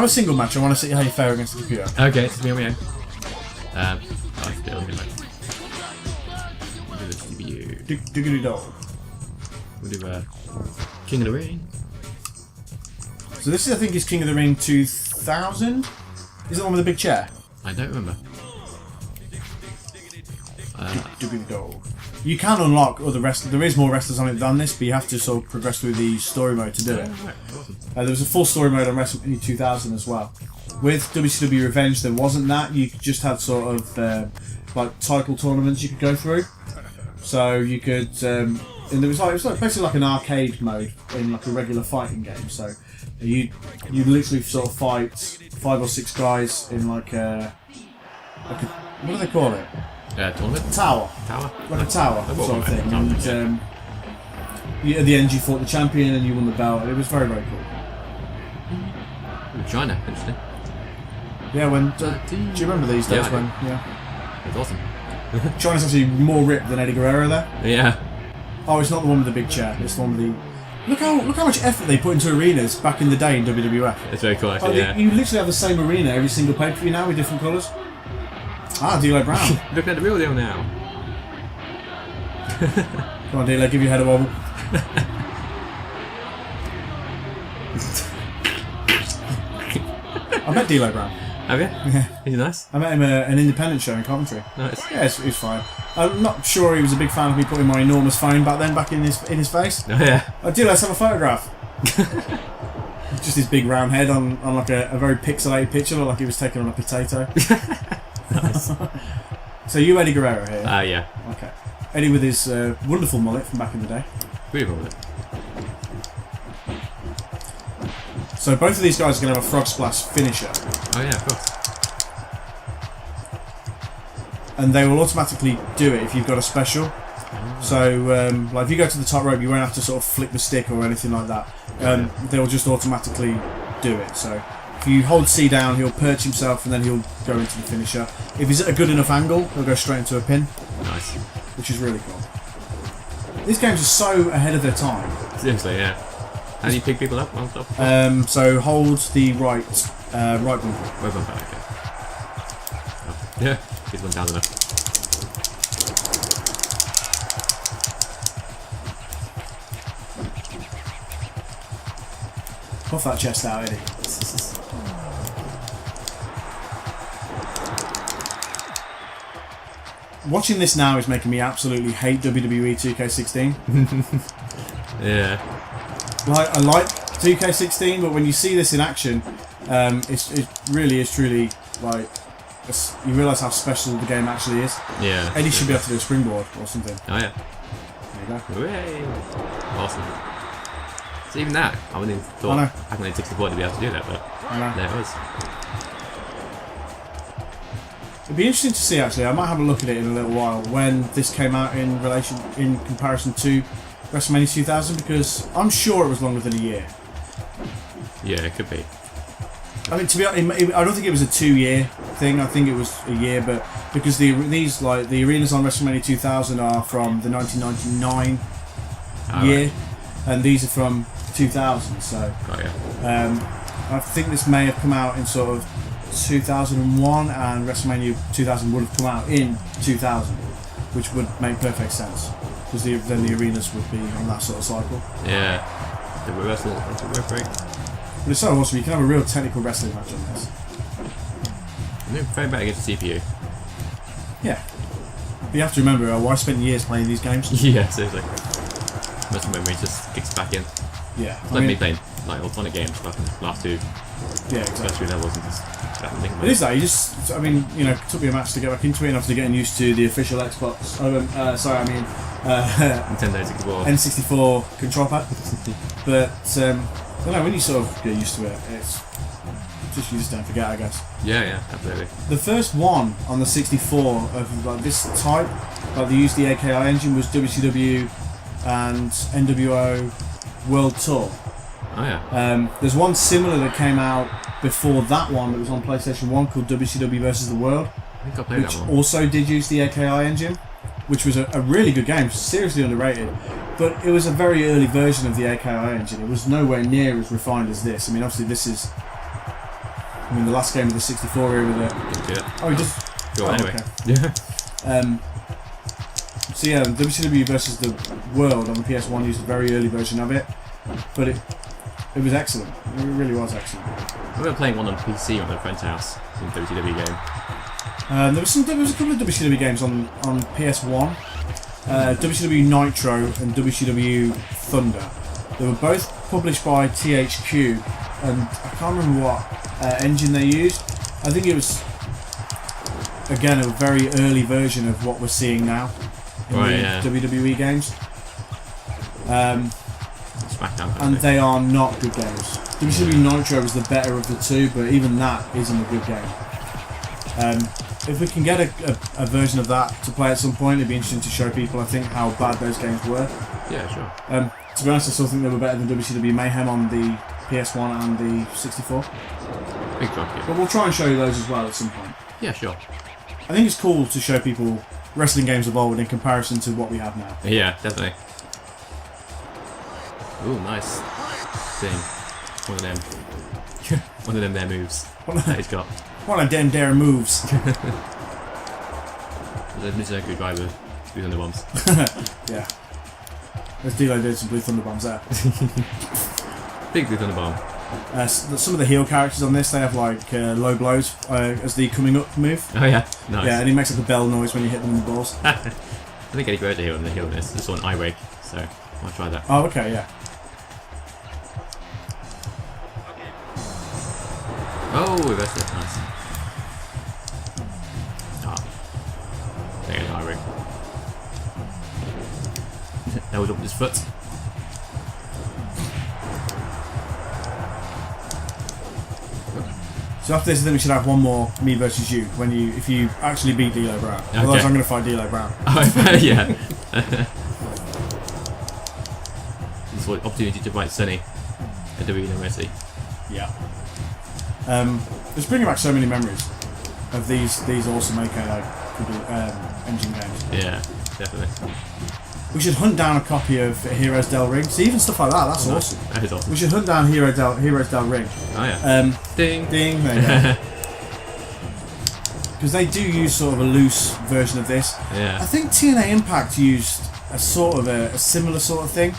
have a single match. I want to see how you fare against the computer. Okay, it's me on my own. I'll still be like. We'll do the CPU. Diggity dog. We'll do King of the Ring. So this is, I think, is King of the Ring 2000. Is it the one with the big chair? I don't remember. Diggity dog. You can unlock other wrestlers. There is more wrestlers on it than this, but you have to sort of progress through the story mode to do it. Right, awesome. There was a full story mode on WrestleMania 2000 as well. With WCW Revenge, there wasn't that. You just had sort of like title tournaments you could go through. So you could, and it was basically like an arcade mode in like a regular fighting game. So you literally sort of fight 5 or 6 guys in like a what do they call it? Tournament? Tower. Like a tower sort of thing. And at the end you fought the champion and you won the belt. It was very, very cool. Ooh, China, interesting. Yeah, when do you remember these days when? Yeah. It was awesome. China's actually more ripped than Eddie Guerrero there. Yeah. Oh, it's not the one with the big chair. It's the one with the. Look how much effort they put into arenas back in the day in WWF. It's very cool, actually. Yeah. You literally have the same arena every single pay-per-view now with different colours. Ah, D'Lo Brown. Look at the real deal now. Come on, D'Lo, give your head a wobble. I met D'Lo Brown. Have you? Yeah. He's nice. I met him at an independent show in Coventry. Nice. Yeah, it was fine. I'm not sure he was a big fan of me putting my enormous phone back in his face. Oh yeah. Oh, D'Lo, let's have a photograph. Just his big round head on like a very pixelated picture, looked like he was taking on a potato. Nice. So you Eddie Guerrero here? Yeah. Okay. Eddie with his wonderful mullet from back in the day. Really cool with it. So both of these guys are going to have a frog splash finisher. Oh yeah, of course. And they will automatically do it if you've got a special. Oh. So like if you go to the top rope, you won't have to sort of flick the stick or anything like that. They will just automatically do it. So if you hold C down, he'll perch himself and then he'll go into the finisher. If he's at a good enough angle, he'll go straight into a pin. Nice. Which is really cool. These games are so ahead of their time. Seriously, yeah. How do you pick people up on top? So hold the right bumper. Right bumper, okay. Oh. Yeah, he's one down enough. Puff that chest out, Eddie. Watching this now is making me absolutely hate WWE 2K16. Yeah. Like I like 2K16, but when you see this in action, it really is truly like you realise how special the game actually is. Yeah. Eddie should be able to do a springboard or something. Oh yeah. There you go. Hooray. Awesome. So even that, I wouldn't have thought I can only 64 to be able to do that, but there it was. It'd be interesting to see actually. I might have a look at it in a little while when this came out in comparison to WrestleMania 2000, because I'm sure it was longer than a year. Yeah, it could be. I mean, to be honest, I don't think it was a 2-year thing. I think it was a year, but because the arenas on WrestleMania 2000 are from the 1999 year, right. And these are from 2000. So, I think this may have come out in sort of 2001, and WrestleMania 2000 would have come out in 2000, which would make perfect sense. Because then the arenas would be on that sort of cycle. Yeah. The reversal into work break. But it's so awesome, you can have a real technical wrestling match on this. I'm very bad against the CPU. Yeah. But you have to remember, I spent years playing these games. Yeah, seriously. Muscle memory just kicks back in. Yeah. It's like me playing like electronic games like the last two. Yeah, exactly. First 3 levels and just think about it. It is that, it took me a match to get back into it, and after getting used to the official Xbox, Nintendo 64. N64 control pad. But, I don't know, when you sort of get used to it, it's just, you just don't forget, I guess. Yeah, absolutely. The first one on the 64 of like this type, like they used the AKI engine, was WCW and NWO World Tour. Oh yeah. There's one similar that came out before that one that was on PlayStation 1 called WCW vs. the World, I think I played which that one. also did use the AKI engine, which was a really good game, seriously underrated. But it was a very early version of the AKI engine. It was nowhere near as refined as this. I mean, obviously this is I mean, the last game of the 64 era that... Oh, he does... Go on, anyway. Okay. Yeah. So yeah, WCW versus the World on the PS1 used a very early version of it, but it was excellent. It really was excellent. I remember playing one on PC on a friend's house, some WCW game. There was a couple of WCW games on PS1, WCW Nitro and WCW Thunder. They were both published by THQ, and I can't remember what engine they used. I think it was, again, a very early version of what we're seeing now in the WWE games. SmackDown. And they are not good games. WCW Nitro was the better of the two, but even that isn't a good game. If we can get a version of that to play at some point, it'd be interesting to show people, I think, how bad those games were. Yeah, sure. To be honest, I still think they were better than WCW Mayhem on the PS1 and the 64. Big drop, yeah. But we'll try and show you those as well at some point. Yeah, sure. I think it's cool to show people wrestling games of old in comparison to what we have now. Yeah, definitely. Ooh, nice thing. One of them. One of them there moves that he's got. One of them there moves. This is a good guy with Blue Thunder Bombs. Yeah. There's D-Lo did some Blue Thunder Bombs there. Big Blue Thunder Bomb. Some of the heel characters on this, they have like low blows as the coming up move. Oh yeah, nice. Yeah, and he makes like a bell noise when you hit them in the balls. I think Eddie Guerrero here on the heel in this. Just on eye wake, so I'll try that. Oh, okay, yeah. Oh, reverse it, nice. Ah, there goes eye wake. Now we'll jump his foot. So after this, I think we should have one more me versus you if you actually beat D'Lo Brown. Okay. Otherwise, I'm going to fight D'Lo Brown. Oh, yeah. This is what opportunity to fight Sonny at WWF. Yeah. It's bringing back so many memories of these awesome AKO engine games. Yeah, definitely. We should hunt down a copy of Heroes Del Ring. See, even stuff like that, that's awesome. That is awesome. We should hunt down Heroes Del Ring. Oh yeah. Ding. Ding, there you go. Because they do use sort of a loose version of this. Yeah. I think TNA Impact used a sort of a similar sort of thing.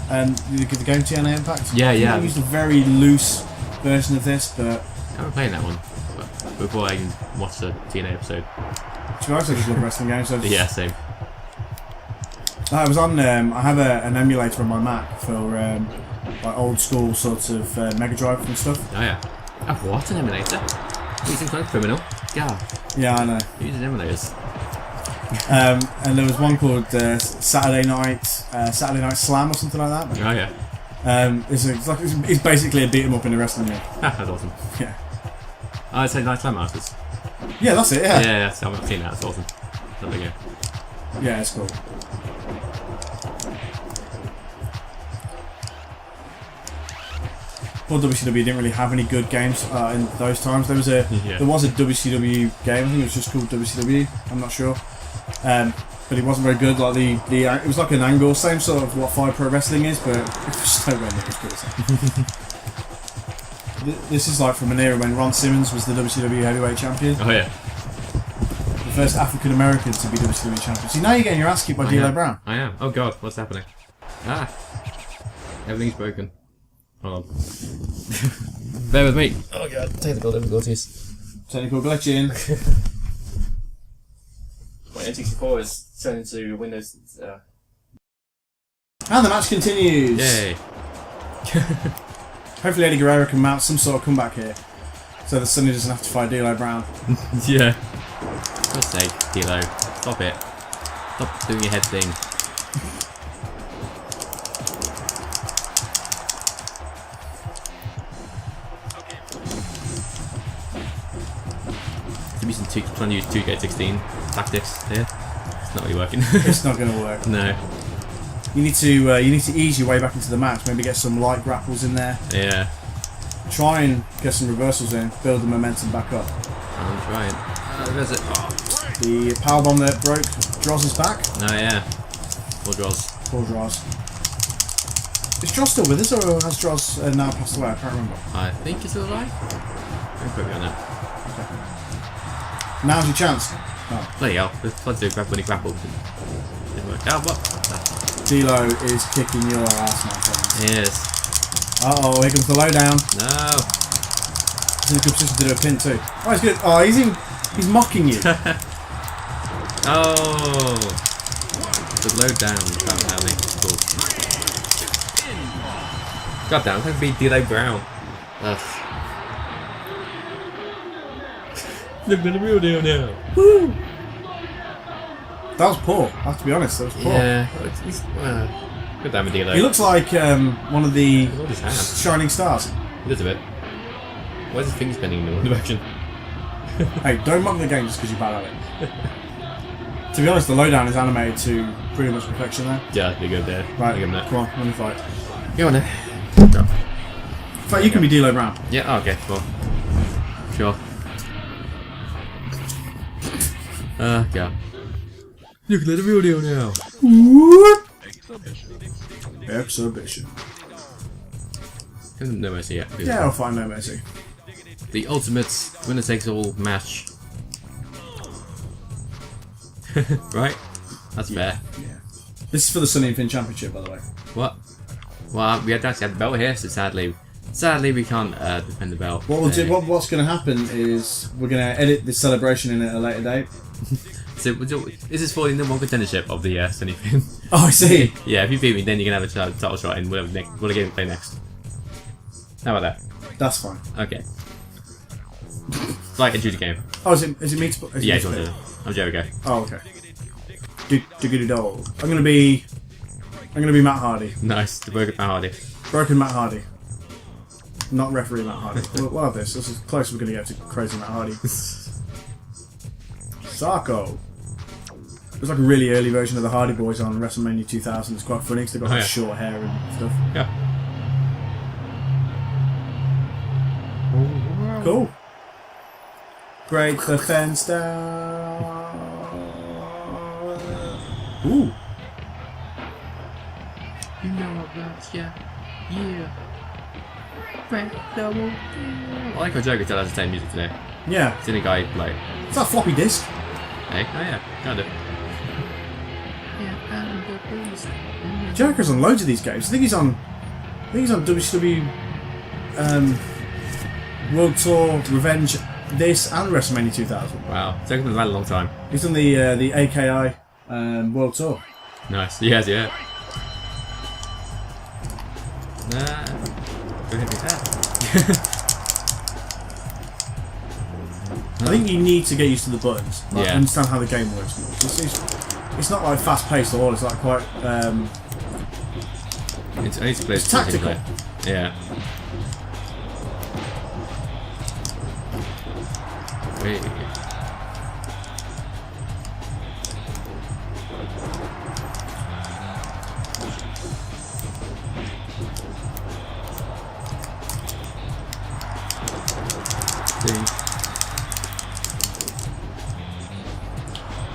The game TNA Impact? Yeah, yeah. They used a very loose version of this, but... I haven't played that one. But before I even watched the TNA episode. To be honest, I just love wrestling games. So yeah, same. I was on. I have an emulator on my Mac for like old school sorts of Mega Drive and stuff. Oh yeah. Oh, what an emulator? You seem like a criminal. Yeah. Yeah, I know. Using emulators. And there was one called Saturday Night Slam or something like that. Oh yeah. It's basically a beat 'em up in a wrestling game. That's awesome. Yeah. Oh, it's Night Slam Masters. Yeah, that's it. Yeah. Yeah, I've seen that. It's awesome. Lovely game. Yeah, it's cool. Well, WCW didn't really have any good games in those times. There was a WCW game. I think it was just called WCW. I'm not sure, but it wasn't very good. Like it was like an angle, same sort of what Fire Pro Wrestling is, but it was nowhere near as good as that. This is like from an era when Ron Simmons was the WCW Heavyweight Champion. Oh yeah. The first African American to be WCW Champion. See, now you're getting your ass kicked by D'Lo Brown. I am. Oh god, what's happening? Ah, everything's broken. Hold on. Bear with me. Oh god, technical difficulties. Technical glitching. My N64 is turned into Windows. And the match continues. Yay. Hopefully Eddie Guerrero can mount some sort of comeback here, so that Sonny doesn't have to fight D'Lo Brown. Yeah. For God's sake, D'Lo, stop it. Stop doing your head thing. Trying to use 2K16 tactics here. It's not really working. It's not going to work. No. You need to ease your way back into the match. Maybe get some light grapples in there. Yeah. Try and get some reversals in. Build the momentum back up. I'm trying. Where's it? Oh. The powerbomb that broke Droz is back. Oh yeah. Poor Droz. Poor Droz. Is Droz still with us, or has Droz now passed away? I can't remember. I think he's still alive. Don't put me on that. Now's your chance. Oh. Bloody hell, the flood do grab when he grappled. Didn't work out, what? D'Lo is kicking your ass, my friend. Yes. Uh-oh, here comes the lowdown. No. He's in a good position to do a pin too. Oh, he's good. Oh, he's mocking you. Oh. The low down somehow makes it cool. God damn, I can beat D'Lo Brown. Ugh. Look at the real deal now. Woo! That was poor. I have to be honest. That was poor. Yeah. Good damn with D'Lo. He looks like one of the His hand. shining stars. He does a bit. Why is his thing spinning in the wrong direction? Hey, don't mock the game just because you're bad at it. To be honest, the lowdown is animated to pretty much perfection there. Yeah, be good there. Right, Give him that. come on, let me fight. Go on then. Go. In fact, you can be D'Lo Brown. Yeah, okay, well. Sure. God. Look at the real deal now. Exhibition. No mercy yet. Yeah, I'll find no mercy. The ultimate winner takes all match. Right? That's fair. Yeah. This is for the Sonny Finn Championship, by the way. What? Well, we actually had the belt here, so sadly we can't defend the belt. What we'll do, what's going to happen is we're going to edit this celebration in at a later date. So this is for the number one contendership of the Sonny Finn. Oh, I see. Yeah, if you beat me, then you can have a title shot in whatever game we play next. How about that? That's fine. Okay. Like a duty game. Oh, is it me to put? Yeah, it's all I'm Jericho. Oh, okay. Do. I'm gonna be Matt Hardy. Nice, the broken Matt Hardy. Broken Matt Hardy. Not referee Matt Hardy. We'll have this. This is as close as we're gonna get to crazy Matt Hardy. Sarko. There's like a really early version of the Hardy Boys on WrestleMania 2000. It's quite funny because they've got like short hair and stuff. Yeah. Cool. Break the fence down. Ooh. You know about yeah. Break the wall. I like how Jericho still has the same music today. Yeah. It's any guy like. It's that floppy disk. Hey, oh yeah, kind of. Jericho's on loads of these games. I think he's on WCW World Tour, Revenge, this, and WrestleMania 2000. Wow, Jericho's been around a long time. He's on the AKI World Tour. Nice, he has, yeah. Nah, go hit me that. I think you need to get used to the buttons. Like, Yeah. understand how the game works more. It's not like fast paced at all. It's like quite. It's tactical. Yeah. Wait.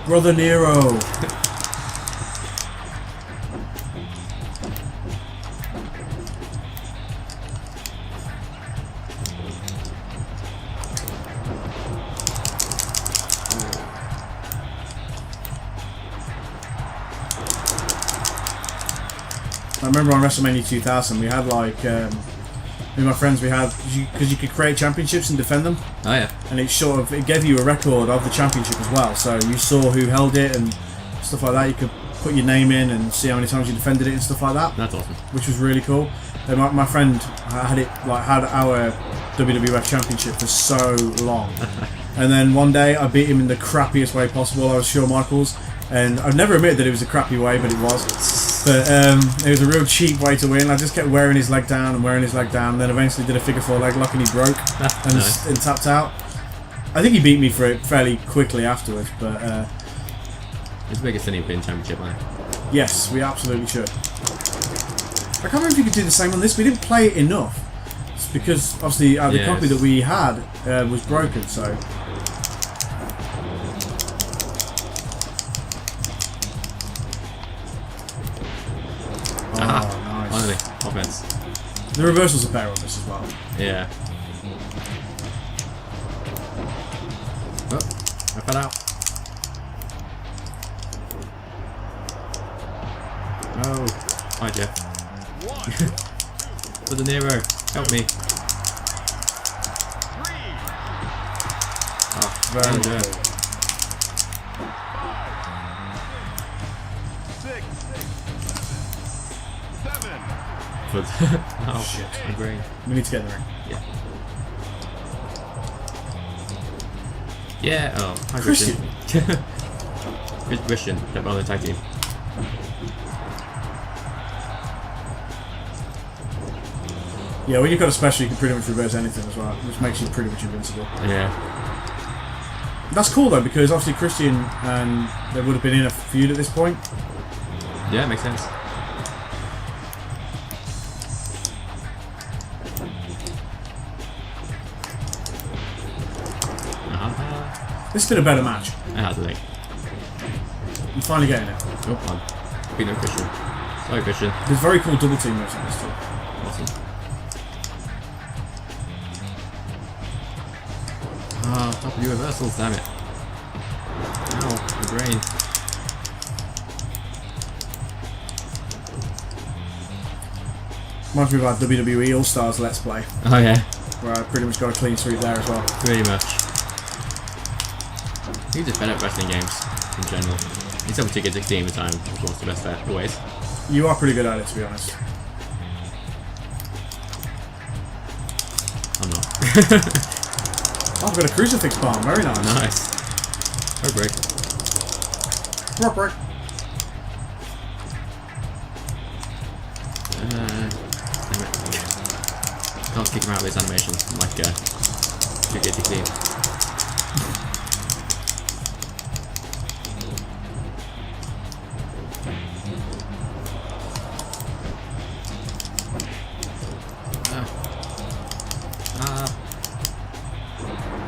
Brother Nero. I remember on WrestleMania 2000 we had like me and my friends because you could create championships and defend them. Oh yeah. And it gave you a record of the championship as well, so you saw who held it and stuff like that. You could put your name in and see how many times you defended it and stuff like that. That's awesome. Which was really cool. And my friend had our WWF championship for so long, and then one day I beat him in the crappiest way possible. I was Shawn Michaels, and I've never admitted that it was a crappy way, but it was. But it was a real cheap way to win. I just kept wearing his leg down, and then eventually did a figure 4 leg lock and he broke and tapped out. I think he beat me for it fairly quickly afterwards, but Let's make a Sonny Finn championship, man. yes, we absolutely should. I can't remember if you could do the same on this. We didn't play it enough. It's because obviously the copy that we had was broken, so. Aha. Nice. Finally, offense. The reversals are better on this as well. Yeah. fell out. Oh, hi Jeff. For the Nero, help me. Oh, Very good. cool. 6, 7. Oh Shit. my brain. We need to get in the ring. Yeah. Yeah. Oh, hi Christian. Christian, jump on the tag team. Yeah, when you've got a special, you can pretty much reverse anything as well, which makes you pretty much invincible. Yeah. That's cool though, because obviously Christian and they would have been in a feud at this point. Yeah, makes sense. This has been a better match. It has, I think. You're finally getting it. Oh, on. Beat no Christian. Sorry, Christian. There's very cool double team moves on this too. Awesome. Ah, W reversals, damn it. Ow, my brain. Reminds me of our WWE All Stars Let's Play, Oh yeah, where I pretty much got a clean sweep there as well. pretty much. He's just better at wrestling games in general. He's up to get 16 at the time, of course, the best bet, always. You are pretty good at it, to be honest. I'm not. Oh, I've got a crucifix bomb. Very nice. Nice. Oh, break. Rock break. Damn it. Can't kick him out of those animations like 2K16.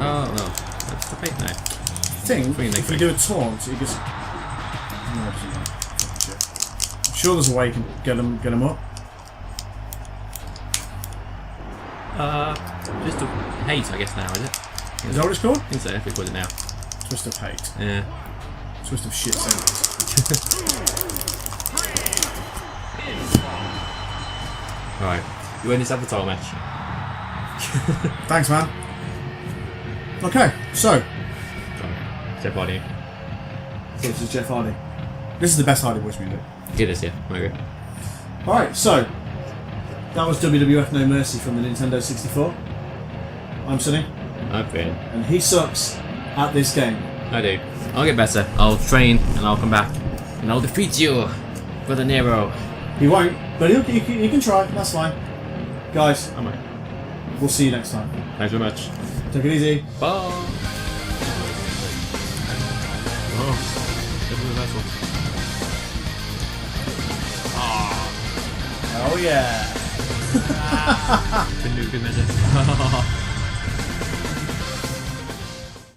Oh no, that's the fake now. I think Green leg if you break. do a taunt, you just. No, it doesn't matter. Fucking shit. I'm sure there's a way you can get them up. Just a hate, I guess now, is it? Is that what it's called? I think so, if we put it now. Twist of hate. Yeah. Twist of shit sentence. Alright, you win this avatar match. Thanks, man. Okay, so. Jeff Hardy. So this is Jeff Hardy. This is the best Hardy voice music. It is, yeah, I agree. Alright, so. That was WWF No Mercy from the Nintendo 64. I'm Sonny, Okay. and he sucks at this game. I do. I'll get better. I'll train and I'll come back. And I'll defeat you, Brother Nero. He won't, but he can try, that's fine. Guys, I might. we'll see you next time. Thanks very much. Take it easy. Bye. Oh, double reversal. Oh yeah. Couldn't do a good measure.